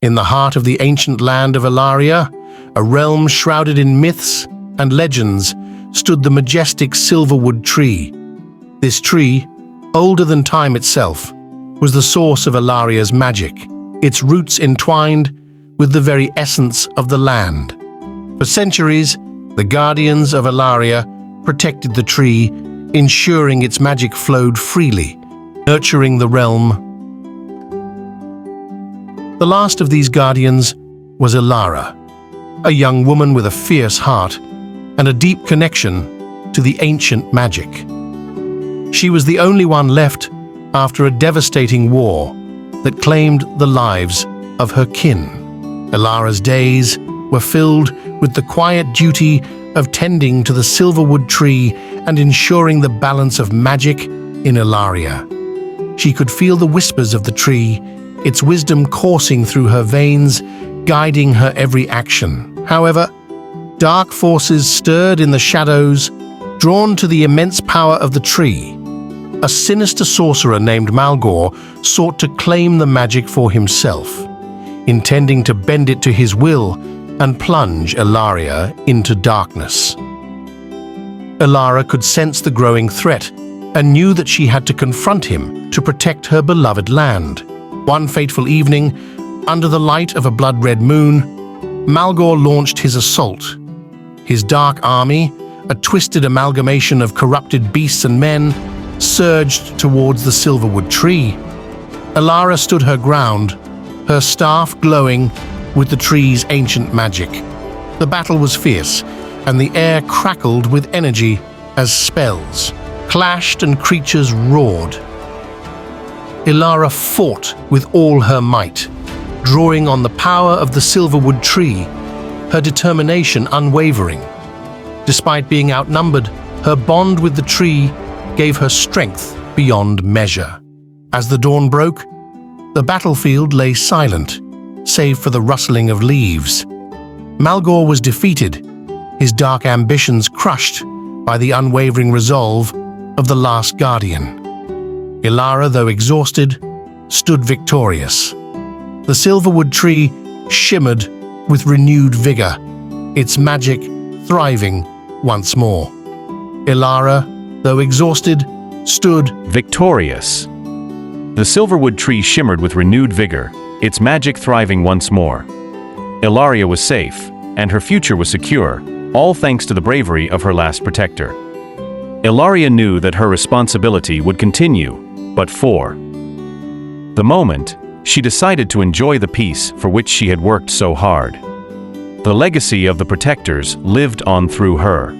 In the heart of the ancient land of Ilaria, a realm shrouded in myths and legends, stood the majestic Silverwood tree. This tree, older than time itself, was the source of Ilaria's magic, its roots entwined with the very essence of the land. For centuries, the guardians of Ilaria protected the tree, ensuring its magic flowed freely, nurturing the realm. The last of these guardians was Ilara, a young woman with a fierce heart and a deep connection to the ancient magic. She was the only one left after a devastating war that claimed the lives of her kin. Ilara's days were filled with the quiet duty of tending to the Silverwood tree and ensuring the balance of magic in Ilaria. She could feel the whispers of the tree, its wisdom coursing through her veins, guiding her every action. However, dark forces stirred in the shadows, drawn to the immense power of the tree. A sinister sorcerer named Malgor sought to claim the magic for himself, intending to bend it to his will and plunge Ilaria into darkness. Ilara could sense the growing threat and knew that she had to confront him to protect her beloved land. One fateful evening, under the light of a blood-red moon, Malgor launched his assault. His dark army, a twisted amalgamation of corrupted beasts and men, surged towards the Silverwood tree. Ilara stood her ground, her staff glowing with the tree's ancient magic. The battle was fierce, and the air crackled with energy as spells clashed and creatures roared. Ilara fought with all her might, drawing on the power of the Silverwood tree, her determination unwavering. Despite being outnumbered, her bond with the tree gave her strength beyond measure. As the dawn broke, the battlefield lay silent, save for the rustling of leaves. Malgor was defeated, his dark ambitions crushed by the unwavering resolve of the last guardian. Ilara, though exhausted, stood victorious. The Silverwood tree shimmered with renewed vigor, its magic thriving once more. Ilara, though exhausted, stood victorious. The Silverwood tree shimmered with renewed vigor, its magic thriving once more. Ilaria was safe, and her future was secure, all thanks to the bravery of her last protector. Ilaria knew that her responsibility would continue, but for the moment, she decided to enjoy the peace for which she had worked so hard. The legacy of the protectors lived on through her.